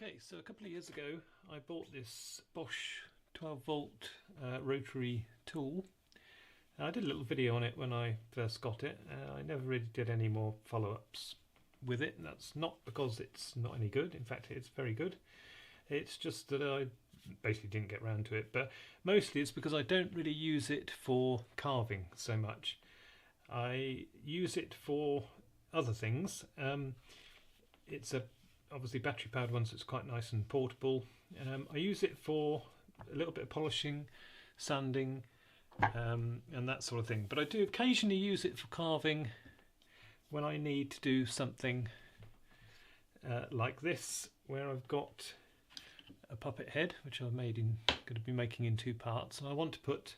Okay, so a couple of years ago I bought this Bosch 12 volt rotary tool. I did a little video on it when I first got it. I never really did any more follow-ups with it, and that's not because it's not any good. In fact, it's very good. It's just that I basically didn't get around to it, but mostly it's because I don't really use it for carving so much. I use it for other things. It's a obviously battery powered one, so it's quite nice and portable. I use it for a little bit of polishing, sanding, and that sort of thing, but I do occasionally use it for carving when I need to do something like this, where I've got a puppet head which I've made in going to be making in two parts, and I want to put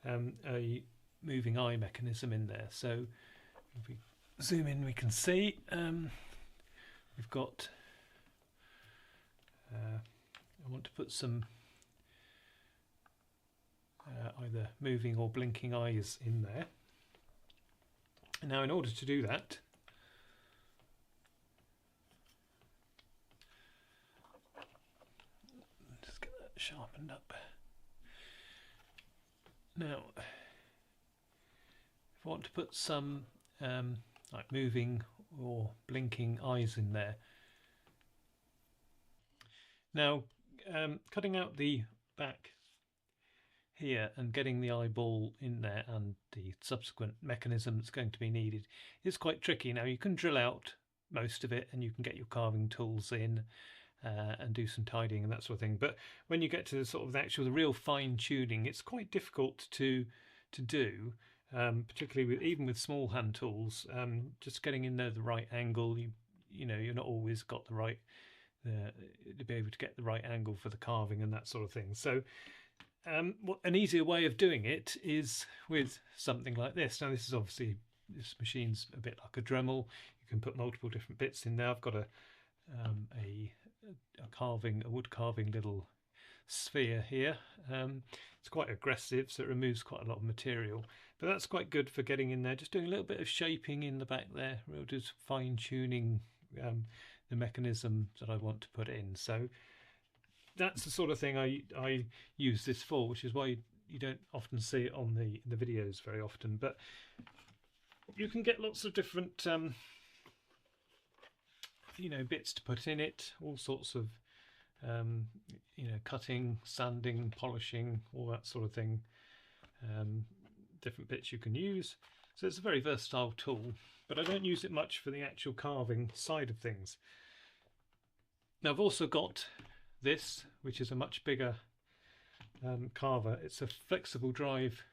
a moving eye mechanism in there. So if we zoom in, we can see we've got I want to put some either moving or blinking eyes in there. Now, in order to do that, just get that sharpened up. Now, if I want to put some like moving or blinking eyes in there. Now, cutting out the back here and getting the eyeball in there and the subsequent mechanism that's going to be needed is quite tricky. Now, you can drill out most of it and you can get your carving tools in and do some tidying and that sort of thing, but when you get to the real fine tuning, it's quite difficult to do, particularly even with small hand tools. Just getting in there the right angle, you know, you're not always got the right to be able to get the right angle for the carving and that sort of thing. So an easier way of doing it is with something like this. Now, this machine's a bit like a Dremel. You can put multiple different bits in there. I've got a wood carving little sphere here. It's quite aggressive, so it removes quite a lot of material, but that's quite good for getting in there, just doing a little bit of shaping in the back there, real just fine tuning the mechanism that I want to put in. So that's the sort of thing I use this for, which is why you don't often see it on the videos very often. But you can get lots of different bits to put in it, all sorts of cutting, sanding, polishing, all that sort of thing. Different bits you can use. So it's a very versatile tool, but I don't use it much for the actual carving side of things. Now, I've also got this, which is a much bigger carver. It's a flexible drive,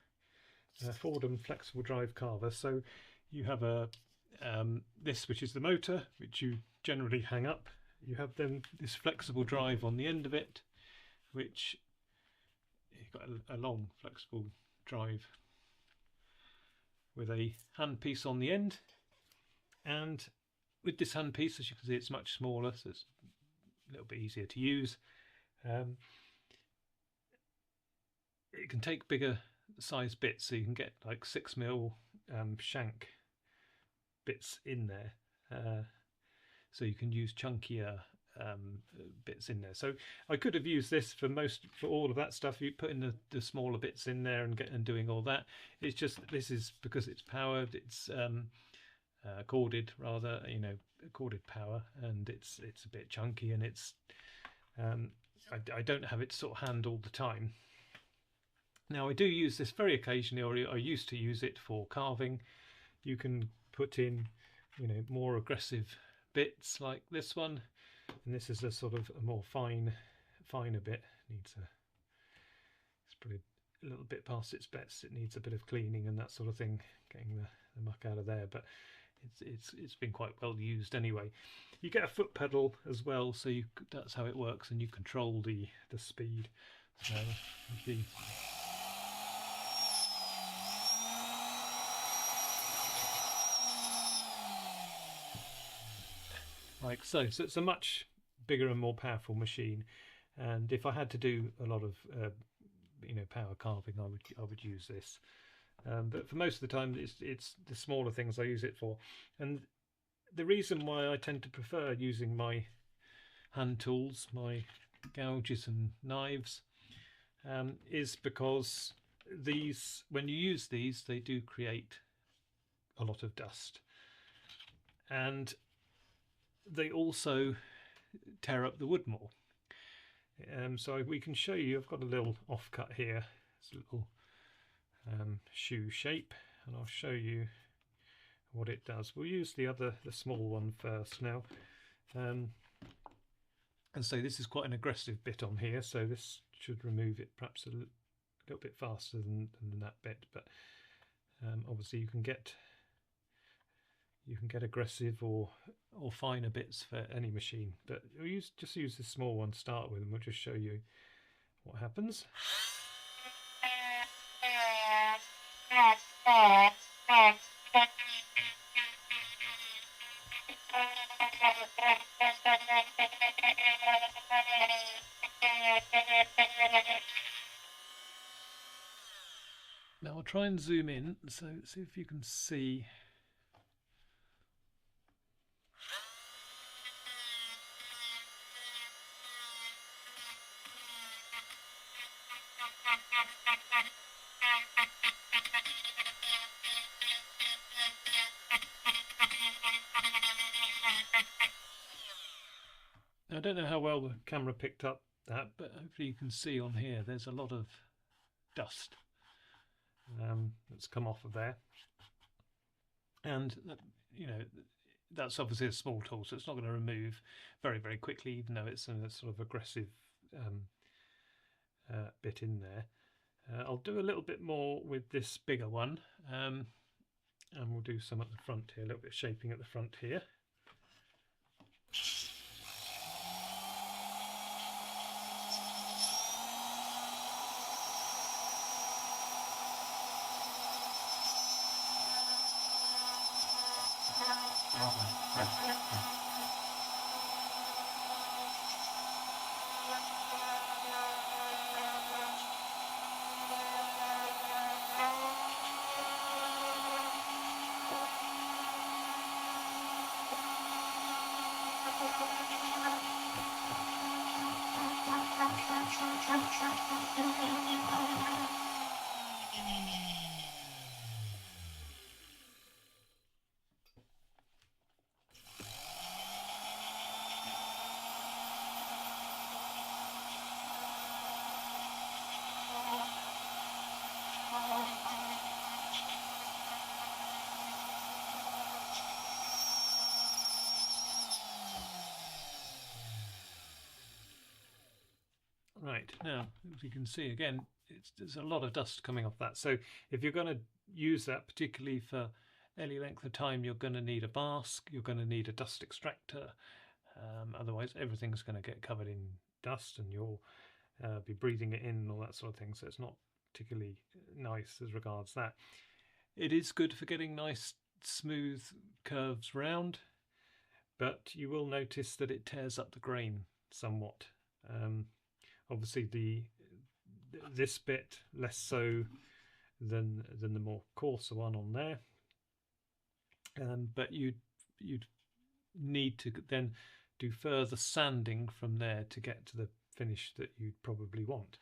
Fordham flexible drive carver. So you have this, which is the motor, which you generally hang up. You have then this flexible drive on the end of it, which you've got a long flexible drive with a handpiece on the end. And with this handpiece, as you can see, it's much smaller, so it's a little bit easier to use. It can take bigger size bits, so you can get like 6mm shank bits in there. So you can use chunkier bits in there. So I could have used this for all of that stuff. You put in the smaller bits in there and doing all that. It's just this is because it's powered. It's corded rather, corded power, and it's a bit chunky, and it's I don't have it sort of hand all the time. Now, I do use this very occasionally, or I used to use it for carving. You can put in more aggressive bits like this one, and this is a sort of a more finer bit. It's probably a little bit past its best. It needs a bit of cleaning and that sort of thing, getting the muck out of there, but it's been quite well used anyway. You get a foot pedal as well, so that's how it works, and you control the speed. So like so. So it's a much bigger and more powerful machine, and if I had to do a lot of power carving, I would use this. But for most of the time, it's the smaller things I use it for. And the reason why I tend to prefer using my hand tools, my gouges and knives, is because these, when you use these, they do create a lot of dust, and they also tear up the wood more. So we can show you, I've got a little offcut here, it's a little shoe shape, and I'll show you what it does. We'll use the small one first now. And so this is quite an aggressive bit on here, so this should remove it perhaps a little bit faster than that bit, but obviously you can get aggressive or finer bits for any machine, but we'll just use this small one to start with, and we'll just show you what happens. Now I'll try and zoom in, so see if you can see. I don't know how well the camera picked up that, but hopefully you can see on here there's a lot of dust that's come off of there, and you know, that's obviously a small tool, so it's not going to remove very, very quickly, even though it's a sort of aggressive bit in there. I'll do a little bit more with this bigger one, and we'll do some at the front here, a little bit of shaping at the front here. Right, now as you can see again, there's a lot of dust coming off that, so if you're going to use that particularly for any length of time, you're going to need a mask, you're going to need a dust extractor, otherwise everything's going to get covered in dust and you'll be breathing it in and all that sort of thing, so it's not particularly nice as regards that. It is good for getting nice smooth curves round, but you will notice that it tears up the grain somewhat. Obviously this bit less so than the more coarser one on there, but you'd need to then do further sanding from there to get to the finish that you'd probably want,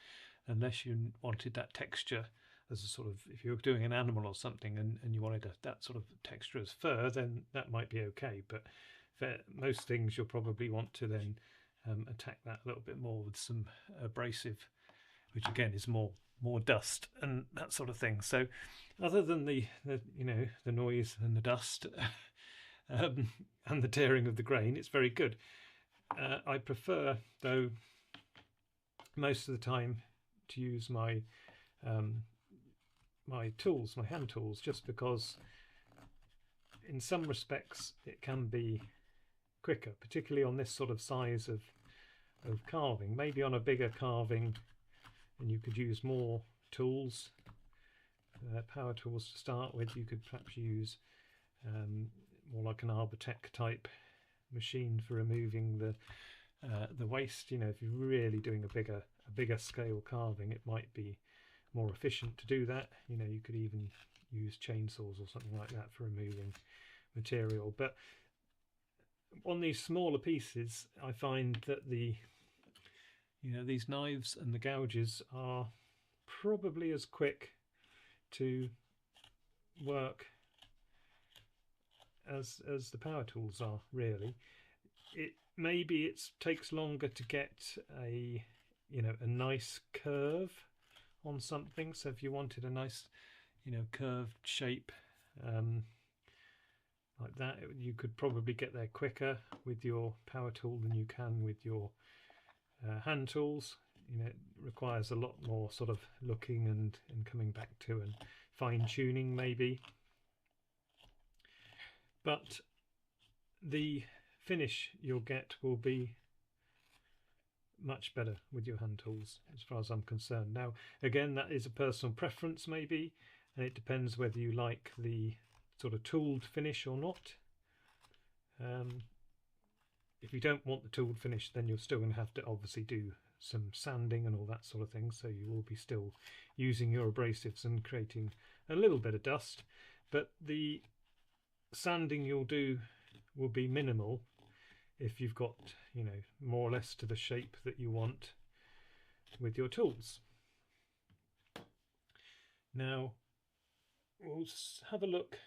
unless you wanted that texture as a sort of, if you're doing an animal or something and you wanted that sort of texture as fur, then that might be okay, but for most things you'll probably want to then attack that a little bit more with some abrasive, which again is more dust and that sort of thing. So other than the you know, the noise and the dust and the tearing of the grain, it's very good. I prefer, though, most of the time to use my my tools, my hand tools, just because in some respects it can be quicker, particularly on this sort of size of carving. Maybe on a bigger carving and you could use more tools, power tools to start with. You could perhaps use more like an Arbortech type machine for removing the waste. You know, if you're really doing a bigger scale carving, it might be more efficient to do that. You know, you could even use chainsaws or something like that for removing material, but on these smaller pieces, I find that these knives and the gouges are probably as quick to work as the power tools are. Really, maybe it takes longer to get a nice curve on something. So if you wanted a nice curved shape like that, you could probably get there quicker with your power tool than you can with your hand tools. It requires a lot more sort of looking and coming back to and fine tuning maybe, but the finish you'll get will be much better with your hand tools as far as I'm concerned. Now again, that is a personal preference maybe, and it depends whether you like the sort of tooled finish or not. If you don't want the tooled finish, then you're still going to have to obviously do some sanding and all that sort of thing, so you will be still using your abrasives and creating a little bit of dust, but the sanding you'll do will be minimal if you've got more or less to the shape that you want with your tools. Now we'll have a look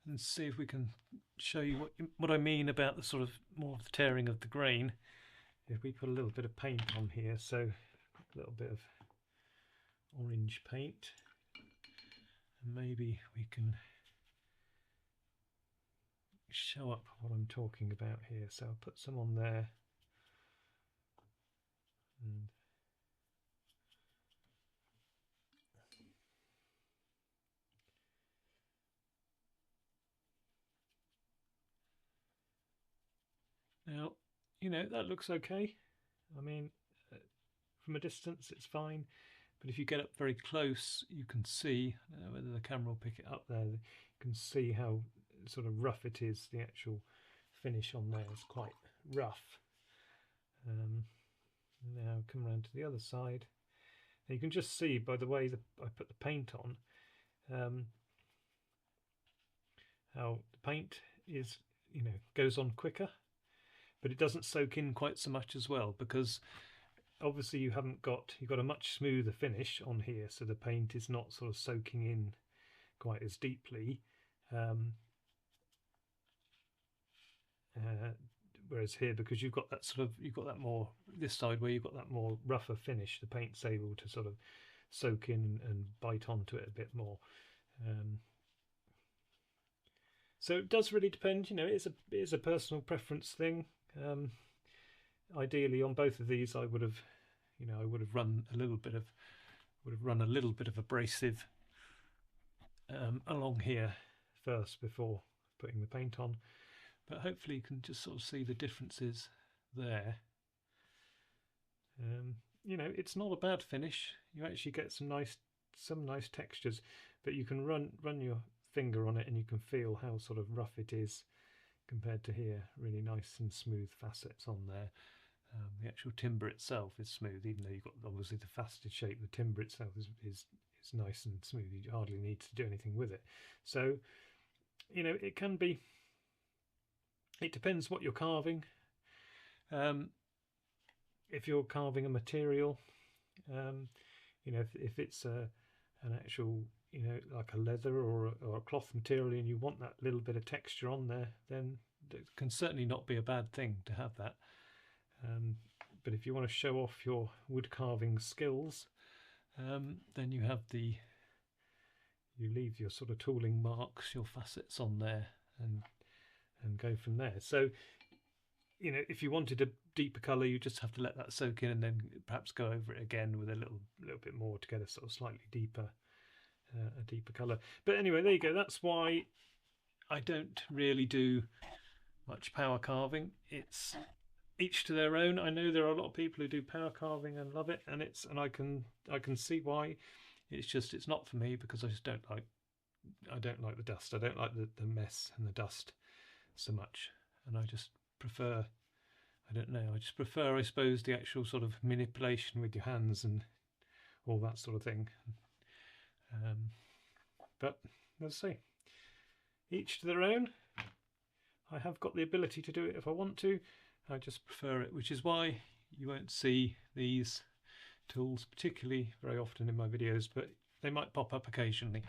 and see if we can show you what I mean about the sort of more of the tearing of the grain. If we put a little bit of paint on here, so a little bit of orange paint, and maybe we can show up what I'm talking about here. So I'll put some on there, and now that looks okay. I mean, from a distance it's fine, but if you get up very close, you can see, I don't know whether the camera will pick it up there, you can see how sort of rough it is. The actual finish on there is quite rough. Now come around to the other side. Now you can just see by the way that I put the paint on, how the paint is goes on quicker, but it doesn't soak in quite so much as well, because obviously you've got a much smoother finish on here, so the paint is not sort of soaking in quite as deeply. Whereas here, because you've got that more this side where you've got that more rougher finish, the paint's able to sort of soak in and bite onto it a bit more. So it does really depend. It is a personal preference thing. Ideally, on both of these, I would have run a little bit of abrasive along here first before putting the paint on. But hopefully you can just sort of see the differences there. It's not a bad finish. You actually get some nice textures, but you can run your finger on it and you can feel how sort of rough it is compared to here. Really nice and smooth facets on there. The actual timber itself is smooth, even though you've got obviously the faceted shape. The timber itself is nice and smooth. You hardly need to do anything with it. So it can be. It depends what you're carving. If you're carving a material, if it's an actual, like a leather or a cloth material, and you want that little bit of texture on there, then it can certainly not be a bad thing to have that. But if you want to show off your wood carving skills, then you leave your sort of tooling marks, your facets on there, and go from there. So if you wanted a deeper colour, you just have to let that soak in and then perhaps go over it again with a little bit more to get a sort of slightly deeper colour. But anyway, there you go. That's why I don't really do much power carving. It's each to their own. I know there are a lot of people who do power carving and love it, and I can see why. It's not for me, because I don't like the dust. I don't like the mess and the dust so much, and I just prefer, I suppose, the actual sort of manipulation with your hands and all that sort of thing. But let's see, each to their own. I have got the ability to do it if I want to. I just prefer it, which is why you won't see these tools particularly very often in my videos, but they might pop up occasionally.